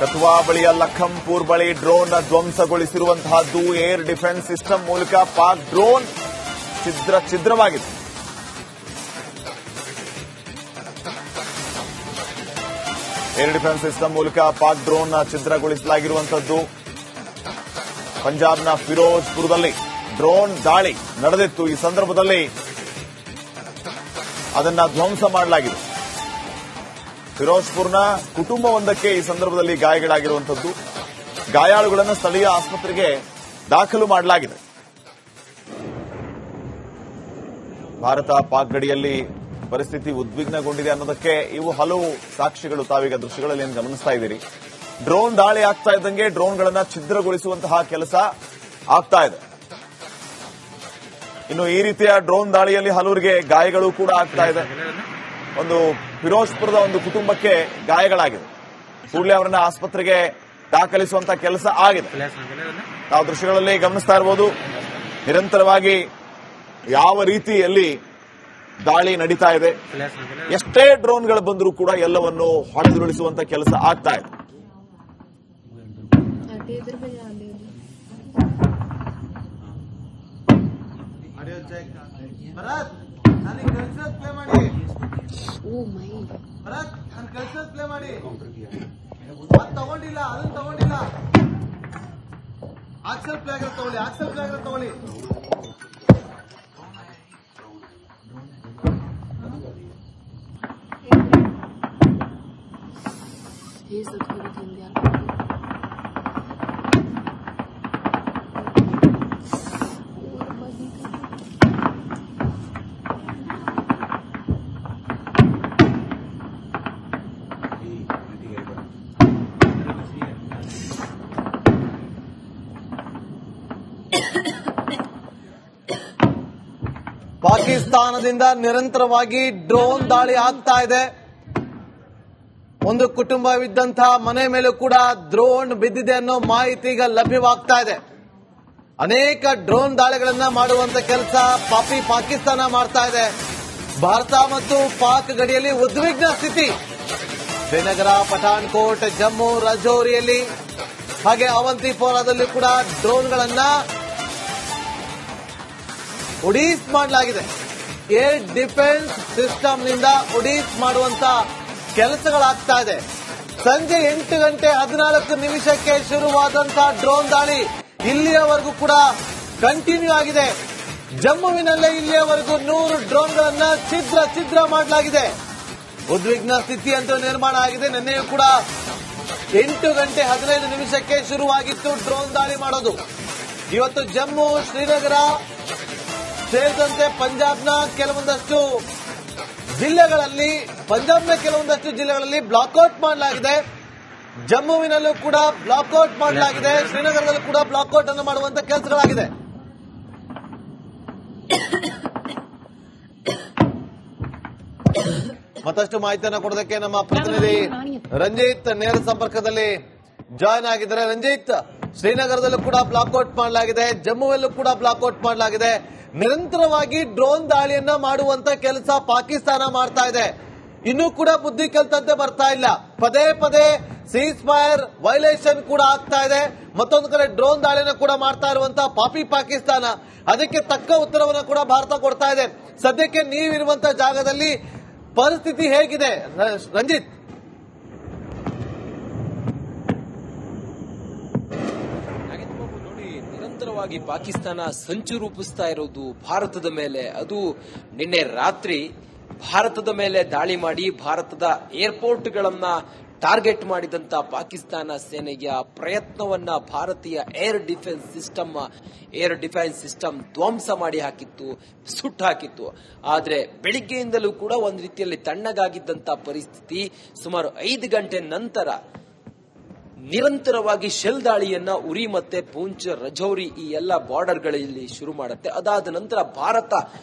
ಕಥುವಾ ಬಳಿಯ ಲಖಂಪುರ್ ಬಳಿ ಡ್ರೋನ್ ಧ್ವಂಸಗೊಳಿಸಿರುವಂತಹದ್ದು ಏರ್ ಡಿಫೆನ್ಸ್ ಸಿಸ್ಟಮ್ ಮೂಲಕ ಪಾಕ್ ಡ್ರೋನ್ ಛಿದ್ರವಾಗಿದೆ. ಏರ್ ಡಿಫೆನ್ಸ್ ಸಿಸ್ಟಮ್ ಮೂಲಕ ಪಾಕ್ ಡ್ರೋನ್ ಛಿದ್ರಗೊಳಿಸಲಾಗಿರುವಂತದ್ದು. ಪಂಜಾಬ್ನ ಫಿರೋಜ್ಪುರದಲ್ಲಿ ಡ್ರೋನ್ ದಾಳಿ ನಡೆದಿತ್ತು. ಈ ಸಂದರ್ಭದಲ್ಲಿ ಅದನ್ನ ಧ್ವಂಸ ಮಾಡಲಾಗಿದೆ. ಫಿರೋಜ್ಪುರ್ನ ಕುಟುಂಬವೊಂದಕ್ಕೆ ಈ ಸಂದರ್ಭದಲ್ಲಿ ಗಾಯಗಳಾಗಿರುವಂತದ್ದು. ಗಾಯಾಳುಗಳನ್ನು ಸ್ಥಳೀಯ ಆಸ್ಪತ್ರೆಗೆ ದಾಖಲು ಮಾಡಲಾಗಿದೆ. ಭಾರತ ಪಾಕ್ ಗಡಿಯಲ್ಲಿ ಪರಿಸ್ಥಿತಿ ಉದ್ವಿಗ್ನಗೊಂಡಿದೆ ಅನ್ನೋದಕ್ಕೆ ಇವು ಹಲವು ಸಾಕ್ಷಿಗಳು. ತಾವೀಗ ದೃಶ್ಯಗಳಲ್ಲಿ ಏನು ಗಮನಿಸ್ತಾ ಇದ್ದೀರಿ. ಡ್ರೋನ್ ದಾಳಿ ಆಗ್ತಾ ಇದ್ದಂಗೆ ಡ್ರೋನ್ಗಳನ್ನು ಛಿದ್ರಗೊಳಿಸುವಂತಹ ಕೆಲಸ ಆಗ್ತಾ ಇದೆ. ಇನ್ನು ಈ ರೀತಿಯ ಡ್ರೋನ್ ದಾಳಿಯಲ್ಲಿ ಹಲವರಿಗೆ ಗಾಯಗಳು ಕೂಡ ಆಗ್ತಾ ಇದೆ. ಒಂದು ಫಿರೋಜ್ಪುರದ ಒಂದು ಕುಟುಂಬಕ್ಕೆ ಗಾಯಗಳಾಗಿದೆ. ಕೂಡಲೇ ಅವರನ್ನ ಆಸ್ಪತ್ರೆಗೆ ದಾಖಲಿಸುವಂತಹ ಕೆಲಸ ಆಗಿದೆ. ನಾವು ದೃಶ್ಯಗಳಲ್ಲಿ ಗಮನಿಸ್ತಾ ಇರಬಹುದು. ನಿರಂತರವಾಗಿ ಯಾವ ರೀತಿಯಲ್ಲಿ ದಾಳಿ ನಡೀತಾ ಇದೆ. ಎಷ್ಟೇ ಡ್ರೋನ್ಗಳು ಬಂದರೂ ಕೂಡ ಎಲ್ಲವನ್ನು ಹೊಡೆದುರುಳಿಸುವಂತ ಕೆಲಸ ಆಗ್ತಾ ಇದೆ. ತಗೊಂಡಿಲ್ಲ ಅದನ್ನ ತಗೊಂಡಿಲ್ಲ. ಆಕ್ಸಲ್ ಫ್ಲಾಗ್ ತಗೊಳ್ಳಿ, ಆಕ್ಸಲ್ ಫ್ಲಾಗ್ ತಗೊಳ್ಳಿ. ಪಾಕಿಸ್ತಾನದಿಂದ ನಿರಂತರವಾಗಿ ಡ್ರೋನ್ ದಾಳಿ ಆಗ್ತಾ ಇದೆ. ಒಂದು ಕುಟುಂಬವಿದ್ದಂತಹ ಮನೆ ಮೇಲೂ ಕೂಡ ಡ್ರೋನ್ ಬಿದ್ದಿದೆ ಅನ್ನೋ ಮಾಹಿತಿ ಈಗ ಲಭ್ಯವಾಗ್ತಾ ಇದೆ. ಅನೇಕ ಡ್ರೋನ್ ದಾಳಿಗಳನ್ನ ಮಾಡುವಂತ ಕೆಲಸ ಪಾಕಿಸ್ತಾನ ಮಾಡ್ತಾ ಇದೆ. ಭಾರತ ಮತ್ತು ಪಾಕ್ ಗಡಿಯಲ್ಲಿ ಉದ್ವಿಗ್ನ ಸ್ಥಿತಿ. ಶ್ರೀನಗರ, ಪಠಾಣ್ಕೋಟ್, ಜಮ್ಮು, ರಜೌರಿಯಲ್ಲಿ ಹಾಗೆ ಅವಂತಿಪೋರಾದಲ್ಲಿ ಕೂಡ ಡ್ರೋನ್ಗಳನ್ನ ಉಡೀಸ್ ಮಾಡಲಾಗಿದೆ. ಏರ್ ಡಿಫೆನ್ಸ್ ಸಿಸ್ಟಮ್ನಿಂದ ಉಡೀಸ್ ಮಾಡುವಂತ ಕೆಲಸಗಳಾಗ್ತಾ ಇದೆ. ಸಂಜೆ 8:14 ಶುರುವಾದಂತಹ ಡ್ರೋನ್ ದಾಳಿ ಇಲ್ಲಿಯವರೆಗೂ ಕೂಡ ಕಂಟಿನ್ಯೂ ಆಗಿದೆ. ಜಮ್ಮುವಿನಲ್ಲೇ ಇಲ್ಲಿಯವರೆಗೂ 100 ಡ್ರೋನ್ಗಳನ್ನ ಛಿದ್ರ ಮಾಡಲಾಗಿದೆ. ಉದ್ವಿಗ್ನ ಸ್ಥಿತಿ ಅಂತೂ ನಿರ್ಮಾಣ ಆಗಿದೆ. ನಿನ್ನೆಯೂ ಕೂಡ 8:15 ಶುರುವಾಗಿತ್ತು ಡ್ರೋನ್ ದಾಳಿ ಮಾಡೋದು. ಇವತ್ತು ಜಮ್ಮು, ಶ್ರೀನಗರ ಸೇರಿದಂತೆ ಪಂಜಾಬ್ನ ಕೆಲವೊಂದಷ್ಟು ಜಿಲ್ಲೆಗಳಲ್ಲಿ ಬ್ಲಾಕ್ಔಟ್ ಮಾಡಲಾಗಿದೆ. ಜಮ್ಮುವಿನಲ್ಲೂ ಕೂಡ ಬ್ಲಾಕ್ಔಟ್ ಮಾಡಲಾಗಿದೆ. ಶ್ರೀನಗರದಲ್ಲೂ ಕೂಡ ಬ್ಲಾಕ್ಔಟ್ ಅನ್ನು ಮಾಡುವಂತ ಕೆಲಸಗಳಾಗಿದೆ. ಮತ್ತಷ್ಟು ಮಾಹಿತಿಯನ್ನು ಕೊಡೋದಕ್ಕೆ ನಮ್ಮ ಪ್ರತಿನಿಧಿ ರಂಜಿತ್ ನೇರ ಸಂಪರ್ಕದಲ್ಲಿ ಜಾಯ್ನ್ ಆಗಿದ್ದಾರೆ. ರಂಜಿತ್, ಶ್ರೀನಗರದಲ್ಲೂ ಕೂಡ ಬ್ಲಾಕ್ಔಟ್ ಮಾಡಲಾಗಿದೆ, ಜಮ್ಮುವಲ್ಲೂ ಕೂಡ ಬ್ಲಾಕ್ಔಟ್ ಮಾಡಲಾಗಿದೆ. ನಿರಂತರವಾಗಿ ಡ್ರೋನ್ ದಾಳಿಯನ್ನ ಮಾಡುವಂತ ಕೆಲಸ ಪಾಕಿಸ್ತಾನ ಮಾಡ್ತಾ ಇದೆ. ಇನ್ನೂ ಕೂಡ ಬುದ್ಧಿ ಕಲಿತಂತೆ ಬರ್ತಾ ಇಲ್ಲ. ಪದೇ ಸೀಸ್ ಫೈರ್ ವೈಲೇಷನ್ ಕೂಡ ಆಗ್ತಾ ಇದೆ. ಮತ್ತೊಂದು ಕಡೆ ಡ್ರೋನ್ ದಾಳಿಯನ್ನು ಕೂಡ ಮಾಡ್ತಾ ಇರುವಂತಹ ಪಾಕಿಸ್ತಾನ. ಅದಕ್ಕೆ ತಕ್ಕ ಉತ್ತರವನ್ನು ಕೂಡ ಭಾರತ ಕೊಡ್ತಾ ಇದೆ. ಸದ್ಯಕ್ಕೆ ನೀವಿರುವಂತಹ ಜಾಗದಲ್ಲಿ ಪರಿಸ್ಥಿತಿ ಹೇಗಿದೆ ರಂಜಿತ್? ನಿರಂತರವಾಗಿ ಪಾಕಿಸ್ತಾನ ಸಂಚು ರೂಪಿಸ್ತಾ ಇರೋದು ಭಾರತದ ಮೇಲೆ. ಅದು ನಿನ್ನೆ ರಾತ್ರಿ ಭಾರತದ ಮೇಲೆ ದಾಳಿ ಮಾಡಿ ಭಾರತದ ಏರ್ಪೋರ್ಟ್ಗಳನ್ನ ಟಾರ್ಗೆಟ್ ಮಾಡಿದಂತ ಪಾಕಿಸ್ತಾನ ಸೇನೆಯ ಪ್ರಯತ್ನವನ್ನ ಭಾರತೀಯ ಏರ್ ಡಿಫೆನ್ಸ್ ಸಿಸ್ಟಮ್ ಧ್ವಂಸ ಮಾಡಿ ಹಾಕಿತ್ತು, ಸುಟ್ಟು ಹಾಕಿತ್ತು. ಆದ್ರೆ ಬೆಳಿಗ್ಗೆಯಿಂದಲೂ ಕೂಡ ಒಂದು ರೀತಿಯಲ್ಲಿ ತಣ್ಣಗಾಗಿದ್ದಂತ ಪರಿಸ್ಥಿತಿ ಸುಮಾರು 5 ಗಂಟೆ ನಂತರ ನಿರಂತರವಾಗಿ ಶೆಲ್ ದಾಳಿಯನ್ನ ಉರಿ ಮತ್ತೆ ಪೂಂಚ್, ರಜೌರಿ ಈ ಎಲ್ಲ ಬಾರ್ಡರ್ಗಳಲ್ಲಿ ಶುರು ಮಾಡುತ್ತೆ. ಅದಾದ ನಂತರ ಭಾರತ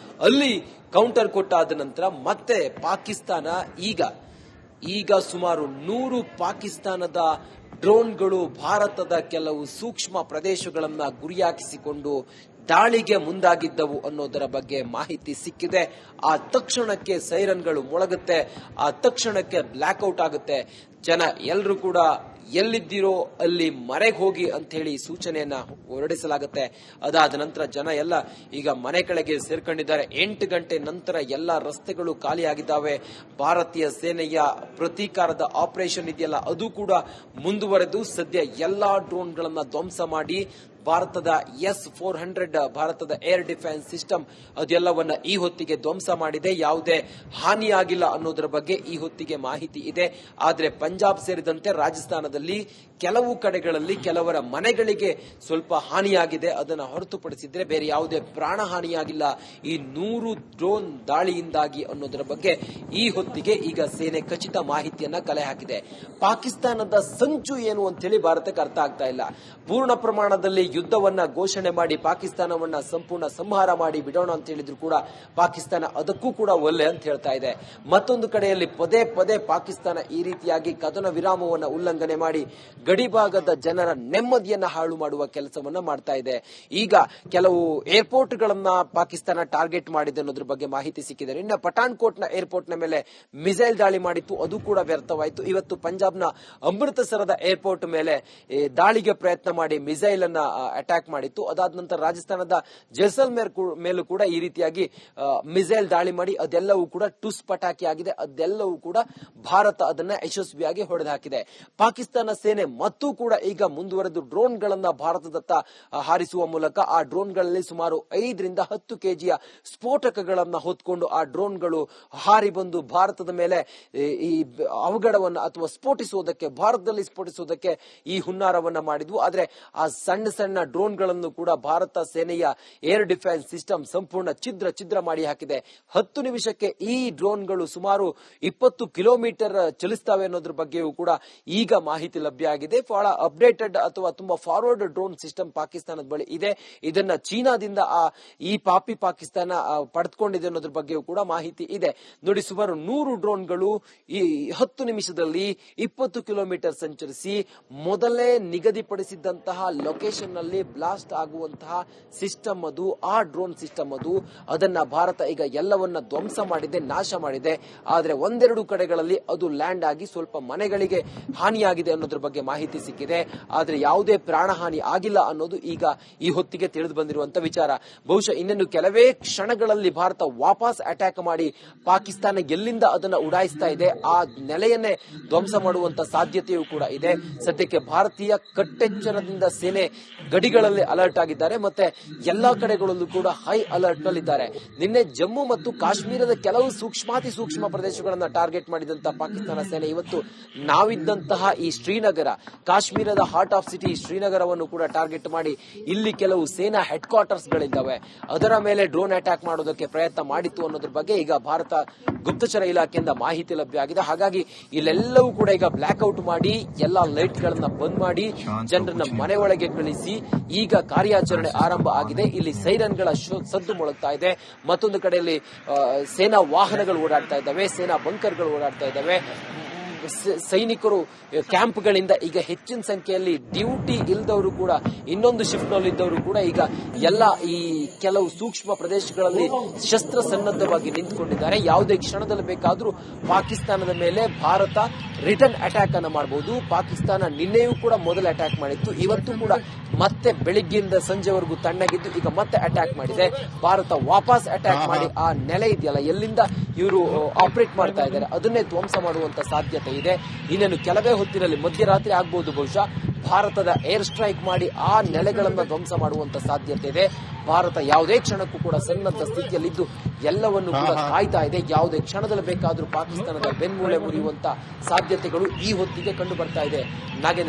ಅಲ್ಲಿ ಕೌಂಟರ್ ಕೊಟ್ಟಾದ ನಂತರ ಮತ್ತೆ ಪಾಕಿಸ್ತಾನ ಈಗ ಸುಮಾರು 100 ಪಾಕಿಸ್ತಾನದ ಡ್ರೋನ್ಗಳು ಭಾರತದ ಕೆಲವು ಸೂಕ್ಷ್ಮ ಪ್ರದೇಶಗಳನ್ನ ಗುರಿಯಾಗಿಸಿಕೊಂಡು ದಾಳಿಗೆ ಮುಂದಾಗಿದ್ದವು ಅನ್ನೋದರ ಬಗ್ಗೆ ಮಾಹಿತಿ ಸಿಕ್ಕಿದೆ. ಆ ತಕ್ಷಣಕ್ಕೆ ಸೈರನ್ಗಳು ಮೊಳಗುತ್ತೆ, ಆ ತಕ್ಷಣಕ್ಕೆ ಬ್ಲಾಕ್ಔಟ್ ಆಗುತ್ತೆ. ಜನ ಎಲ್ಲರೂ ಕೂಡ ಎಲ್ಲಿದ್ದೀರೋ ಅಲ್ಲಿ ಮರೆಗೆ ಹೋಗಿ ಅಂತ ಹೇಳಿ ಸೂಚನೆಯನ್ನ ಹೊರಡಿಸಲಾಗುತ್ತೆ. ಅದಾದ ನಂತರ ಜನ ಎಲ್ಲ ಈಗ ಮನೆ ಕೆಳಗೆ ಸೇರ್ಕೊಂಡಿದ್ದಾರೆ. 8 ಗಂಟೆ ನಂತರ ಎಲ್ಲ ರಸ್ತೆಗಳು ಖಾಲಿಯಾಗಿದ್ದಾವೆ. ಭಾರತೀಯ ಸೇನೆಯ ಪ್ರತೀಕಾರದ ಆಪರೇಷನ್ ಇದೆಯಲ್ಲ ಅದು ಕೂಡ ಮುಂದುವರೆದು ಸದ್ಯ ಎಲ್ಲಾ ಡ್ರೋನ್ಗಳನ್ನ ಧ್ವಂಸ ಮಾಡಿ ಭಾರತದ S-400 ಭಾರತದ ಏರ್ ಡಿಫೆನ್ಸ್ ಸಿಸ್ಟಮ್ ಅದೆಲ್ಲವನ್ನ ಈ ಹೊತ್ತಿಗೆ ಧ್ವಂಸ ಮಾಡಿದೆ. ಯಾವುದೇ ಹಾನಿಯಾಗಿಲ್ಲ ಅನ್ನೋದರ ಬಗ್ಗೆ ಈ ಹೊತ್ತಿಗೆ ಮಾಹಿತಿ ಇದೆ. ಆದರೆ ಪಂಜಾಬ್ ಸೇರಿದಂತೆ ರಾಜಸ್ಥಾನದಲ್ಲಿ ಕೆಲವು ಕಡೆಗಳಲ್ಲಿ ಕೆಲವರ ಮನೆಗಳಿಗೆ ಸ್ವಲ್ಪ ಹಾನಿಯಾಗಿದೆ. ಅದನ್ನು ಹೊರತುಪಡಿಸಿದ್ರೆ ಬೇರೆ ಯಾವುದೇ ಪ್ರಾಣ ಹಾನಿಯಾಗಿಲ್ಲ ಈ 100 ಡ್ರೋನ್ ದಾಳಿಯಿಂದಾಗಿ ಅನ್ನೋದರ ಬಗ್ಗೆ ಈ ಹೊತ್ತಿಗೆ ಈಗ ಸೇನೆ ಖಚಿತ ಮಾಹಿತಿಯನ್ನ ಕಲೆ ಹಾಕಿದೆ. ಪಾಕಿಸ್ತಾನದ ಸಂಚು ಏನು ಅಂತ ಹೇಳಿ ಭಾರತಕ್ಕೆ ಅರ್ಥ ಆಗ್ತಾ ಇಲ್ಲ. ಪೂರ್ಣ ಪ್ರಮಾಣದಲ್ಲಿ ಯುದ್ಧವನ್ನ ಘೋಷಣೆ ಮಾಡಿ ಪಾಕಿಸ್ತಾನವನ್ನ ಸಂಪೂರ್ಣ ಸಂಹಾರ ಮಾಡಿ ಬಿಡೋಣ ಅಂತ ಹೇಳಿದ್ರು ಕೂಡ ಪಾಕಿಸ್ತಾನ ಅದಕ್ಕೂ ಕೂಡ ಒಲ್ಲೆ ಅಂತ ಹೇಳ್ತಾ ಇದೆ. ಮತ್ತೊಂದು ಕಡೆಯಲ್ಲಿ ಪದೇ ಪದೇ ಪಾಕಿಸ್ತಾನ ಈ ರೀತಿಯಾಗಿ ಕದನ ವಿರಾಮವನ್ನು ಉಲ್ಲಂಘನೆ ಮಾಡಿ ಗಡಿಭಾಗದ ಜನರ ನೆಮ್ಮದಿಯನ್ನ ಹಾಳು ಮಾಡುವ ಕೆಲಸವನ್ನ ಮಾಡ್ತಾ ಇದೆ. ಈಗ ಕೆಲವು ಏರ್ಪೋರ್ಟ್ ಗಳನ್ನ ಪಾಕಿಸ್ತಾನ ಟಾರ್ಗೆಟ್ ಮಾಡಿದೆ ಅನ್ನೋದ್ರ ಬಗ್ಗೆ ಮಾಹಿತಿ ಸಿಕ್ಕಿದೆ. ಇನ್ನು ಪಠಾಣ್ಕೋಟ್ ನ ಏರ್ಪೋರ್ಟ್ ನ ಮೇಲೆ ಮಿಸೈಲ್ ದಾಳಿ ಮಾಡಿತ್ತು, ಅದು ಕೂಡ ವ್ಯರ್ಥವಾಯಿತು. ಇವತ್ತು ಪಂಜಾಬ್ನ ಅಮೃತಸರದ ಏರ್ಪೋರ್ಟ್ ಮೇಲೆ ದಾಳಿಗೆ ಪ್ರಯತ್ನ ಮಾಡಿ ಮಿಸೈಲ್ ಅನ್ನ ಅಟ್ಯಾಕ್ ಮಾಡಿತ್ತು. ಅದಾದ ನಂತರ ರಾಜಸ್ಥಾನದ ಜೈಸಲ್ಮೇರ್ ಮೇಲೂ ಕೂಡ ಈ ರೀತಿಯಾಗಿ ಮಿಸೈಲ್ ದಾಳಿ ಮಾಡಿ ಅದೆಲ್ಲವೂ ಕೂಡ ಟುಸ್ ಪಟಾಕಿ ಆಗಿದೆ. ಅದೆಲ್ಲವೂ ಕೂಡ ಭಾರತ ಅದನ್ನ ಯಶಸ್ವಿಯಾಗಿ ಹೊಡೆದು ಹಾಕಿದೆ. ಪಾಕಿಸ್ತಾನ ಸೇನೆ ಮತ್ತೂ ಕೂಡ ಈಗ ಮುಂದುವರೆದು ಡ್ರೋನ್ ಗಳನ್ನ ಭಾರತದತ್ತ ಹಾರಿಸುವ ಮೂಲಕ ಆ ಡ್ರೋನ್ಗಳಲ್ಲಿ ಸುಮಾರು 5 ರಿಂದ 10 ಕೆಜಿಯ ಸ್ಫೋಟಕಗಳನ್ನ ಹೊತ್ಕೊಂಡು ಆ ಡ್ರೋನ್ಗಳು ಹಾರಿ ಬಂದು ಭಾರತದ ಮೇಲೆ ಈ ಅವಘಡವನ್ನು ಅಥವಾ ಸ್ಫೋಟಿಸುವುದಕ್ಕೆ ಭಾರತದಲ್ಲಿ ಸ್ಫೋಟಿಸುವುದಕ್ಕೆ ಈ ಹುನ್ನಾರವನ್ನ ಮಾಡಿದ್ವು. ಆದ್ರೆ ಆ ಸಣ್ಣ ಸಣ್ಣ ಡ್ರೋನ್ಗಳನ್ನು ಕೂಡ ಭಾರತ ಸೇನೆಯ ಏರ್ ಡಿಫೆನ್ಸ್ ಸಿಸ್ಟಮ್ ಸಂಪೂರ್ಣ ಛಿದ್ರ ಮಾಡಿ ಹಾಕಿದೆ. 10 ನಿಮಿಷಕ್ಕೆ ಈ ಡ್ರೋನ್ಗಳು ಸುಮಾರು 20 ಕಿಲೋಮೀಟರ್ ಚಲಿಸ್ತವೆ ಅನ್ನೋದ್ರ ಬಗ್ಗೆಯೂ ಕೂಡ ಈಗ ಮಾಹಿತಿ ಲಭ್ಯ ಆಗಿದೆ. ಬಹಳ ಅಪ್ಡೇಟೆಡ್ ಅಥವಾ ತುಂಬಾ ಫಾರ್ವರ್ಡ್ ಡ್ರೋನ್ ಸಿಸ್ಟಮ್ ಪಾಕಿಸ್ತಾನದ ಬಳಿ ಇದೆ. ಇದನ್ನ ಚೀನಾದಿಂದ ಈ ಪಾಕಿಸ್ತಾನ ಪಡೆದುಕೊಂಡಿದೆ ಅನ್ನೋದ್ರ ಬಗ್ಗೆಯೂ ಕೂಡ ಮಾಹಿತಿ ಇದೆ. ನೋಡಿ, ಸುಮಾರು 100 ಡ್ರೋನ್ಗಳು ಈ 10 ನಿಮಿಷದಲ್ಲಿ 20 ಕಿಲೋಮೀಟರ್ ಸಂಚರಿಸಿ ಮೊದಲೇ ನಿಗದಿಪಡಿಸಿದ್ದಂತಹ ಲೊಕೇಶನ್ ನಲ್ಲಿ ಬ್ಲಾಸ್ಟ್ ಆಗುವಂತಹ ಸಿಸ್ಟಮ್ ಅದು, ಆ ಡ್ರೋನ್ ಸಿಸ್ಟಮ್ ಅದು. ಅದನ್ನ ಭಾರತ ಈಗ ಎಲ್ಲವನ್ನ ಧ್ವಂಸ ಮಾಡಿದೆ, ನಾಶ ಮಾಡಿದೆ. ಆದ್ರೆ ಒಂದೆರಡು ಕಡೆಗಳಲ್ಲಿ ಅದು ಲ್ಯಾಂಡ್ ಆಗಿ ಸ್ವಲ್ಪ ಮನೆಗಳಿಗೆ ಹಾನಿಯಾಗಿದೆ ಅನ್ನೋದ್ರ ಬಗ್ಗೆ ಮಾಹಿತಿ ಸಿಕ್ಕಿದೆ. ಆದ್ರೆ ಯಾವುದೇ ಪ್ರಾಣ ಹಾನಿ ಆಗಿಲ್ಲ ಅನ್ನೋದು ಈಗ ಈ ಹೊತ್ತಿಗೆ ತಿಳಿದು ಬಂದಿರುವಂತ ವಿಚಾರ. ಬಹುಶಃ ಇನ್ನೊಂದು ಕೆಲವೇ ಕ್ಷಣಗಳಲ್ಲಿ ಭಾರತ ವಾಪಸ್ ಅಟ್ಯಾಕ್ ಮಾಡಿ ಪಾಕಿಸ್ತಾನ ಎಲ್ಲಿಂದ ಅದನ್ನ ಉಡಾಯಿಸ್ತಾ ಇದೆ ಆ ನೆಲೆಯನ್ನೇ ಧ್ವಂಸ ಮಾಡುವಂತ ಸಾಧ್ಯತೆಯೂ ಕೂಡ ಇದೆ. ಸದ್ಯಕ್ಕೆ ಭಾರತೀಯ ಕಟ್ಟೆಚ್ಚರದಿಂದ ಸೇನೆ ಗಡಿಗಳಲ್ಲಿ ಅಲರ್ಟ್ ಆಗಿದ್ದಾರೆ. ಮತ್ತೆ ಎಲ್ಲಾ ಕಡೆಗಳಲ್ಲೂ ಕೂಡ ಹೈ ಅಲರ್ಟ್ ನಲ್ಲಿದ್ದಾರೆ. ನಿನ್ನೆ ಜಮ್ಮು ಮತ್ತು ಕಾಶ್ಮೀರದ ಕೆಲವು ಸೂಕ್ಷ್ಮಾತಿ ಸೂಕ್ಷ್ಮ ಪ್ರದೇಶಗಳನ್ನ ಟಾರ್ಗೆಟ್ ಮಾಡಿದಂತಹ ಪಾಕಿಸ್ತಾನ ಸೇನೆ ಇವತ್ತು ನಾವಿದ್ದಂತಹ ಈ ಶ್ರೀನಗರ, ಕಾಶ್ಮೀರದ ಹಾರ್ಟ್ ಆಫ್ ಸಿಟಿ ಶ್ರೀನಗರವನ್ನು ಕೂಡ ಟಾರ್ಗೆಟ್ ಮಾಡಿ ಇಲ್ಲಿ ಕೆಲವು ಸೇನಾ ಹೆಡ್ ಕ್ವಾರ್ಟರ್ಸ್ ಗಳಿದ್ದಾವೆ, ಅದರ ಮೇಲೆ ಡ್ರೋನ್ ಅಟ್ಯಾಕ್ ಮಾಡೋದಕ್ಕೆ ಪ್ರಯತ್ನ ಮಾಡಿತ್ತು ಅನ್ನೋದ್ರ ಬಗ್ಗೆ ಈಗ ಭಾರತ ಗುಪ್ತಚರ ಇಲಾಖೆಯಿಂದ ಮಾಹಿತಿ ಲಭ್ಯ ಆಗಿದೆ. ಹಾಗಾಗಿ ಇಲ್ಲೆಲ್ಲವೂ ಕೂಡ ಈಗ ಬ್ಲಾಕ್ ಔಟ್ ಮಾಡಿ ಎಲ್ಲಾ ಲೈಟ್ ಗಳನ್ನ ಬಂದ್ ಮಾಡಿ ಜನರನ್ನ ಮನೆ ಒಳಗೆ ಕಳಿಸಿ ಈಗ ಕಾರ್ಯಾಚರಣೆ ಆರಂಭ ಆಗಿದೆ. ಇಲ್ಲಿ ಸೈರನ್ಗಳ ಸದ್ದು ಮೊಳಗ್ತಾ ಇದೆ. ಮತ್ತೊಂದು ಕಡೆಯಲ್ಲಿ ಸೇನಾ ವಾಹನಗಳು ಓಡಾಡ್ತಾ ಇದ್ದಾವೆ, ಸೇನಾ ಬಂಕರ್ಗಳು ಓಡಾಡ್ತಾ ಇದ್ದಾವೆ. ಸೈನಿಕರು ಕ್ಯಾಂಪ್ಗಳಿಂದ ಈಗ ಹೆಚ್ಚಿನ ಸಂಖ್ಯೆಯಲ್ಲಿ ಡ್ಯೂಟಿ ಇಲ್ದವರು ಕೂಡ ಇನ್ನೊಂದು ಶಿಫ್ಟ್ ನಲ್ಲಿ ಇದ್ದವರು ಕೂಡ ಈಗ ಎಲ್ಲ ಈ ಕೆಲವು ಸೂಕ್ಷ್ಮ ಪ್ರದೇಶಗಳಲ್ಲಿ ಶಸ್ತ್ರ ಸನ್ನದ್ಧವಾಗಿ ನಿಂತುಕೊಂಡಿದ್ದಾರೆ. ಯಾವುದೇ ಕ್ಷಣದಲ್ಲಿ ಬೇಕಾದರೂ ಪಾಕಿಸ್ತಾನದ ಮೇಲೆ ಭಾರತ ರಿಟರ್ನ್ ಅಟ್ಯಾಕ್ ಅನ್ನು ಮಾಡಬಹುದು. ಪಾಕಿಸ್ತಾನ ನಿನ್ನೆಯೂ ಕೂಡ ಮೊದಲ ಅಟ್ಯಾಕ್ ಮಾಡಿತ್ತು, ಇವತ್ತು ಕೂಡ ಮತ್ತೆ ಬೆಳಿಗ್ಗೆಯಿಂದ ಸಂಜೆವರೆಗೂ ತಣ್ಣಗಿದ್ದು ಈಗ ಮತ್ತೆ ಅಟ್ಯಾಕ್ ಮಾಡಿದೆ. ಭಾರತ ವಾಪಸ್ ಅಟ್ಯಾಕ್ ಮಾಡಿ ಆ ನೆಲೆ ಇದೆಯಲ್ಲ ಎಲ್ಲಿಂದ ಇವರು ಆಪರೇಟ್ ಮಾಡ್ತಾ ಇದ್ದಾರೆ ಅದನ್ನೇ ಧ್ವಂಸ ಮಾಡುವಂತ ಸಾಧ್ಯತೆ ಇದೆ. ಇನ್ನೇನು ಕೆಲವೇ ಹೊತ್ತಿನಲ್ಲಿ ಮಧ್ಯರಾತ್ರಿ ಆಗಬಹುದು ಬಹುಶಃ ಭಾರತದ ಏರ್ ಸ್ಟ್ರೈಕ್ ಮಾಡಿ ಆ ನೆಲೆಗಳನ್ನ ಧ್ವಂಸ ಮಾಡುವಂತ ಸಾಧ್ಯತೆ ಇದೆ. ಭಾರತ ಯಾವುದೇ ಕ್ಷಣಕ್ಕೂ ಕೂಡ ಸನ್ನದ್ಧ ಸ್ಥಿತಿಯಲ್ಲಿದ್ದು ಎಲ್ಲವನ್ನು ಕೂಡ ಕಾಯ್ತಾ ಇದೆ. ಯಾವುದೇ ಕ್ಷಣದಲ್ಲಿ ಬೇಕಾದರೂ ಪಾಕಿಸ್ತಾನದ ಬೆನ್ಮೂಳೆ ಮುರಿಯುವಂತ ಸಾಧ್ಯತೆಗಳು ಈ ಹೊತ್ತಿಗೆ ಕಂಡು ಬರ್ತಾ ಇದೆ. ನಾಗೇಂದ್ರ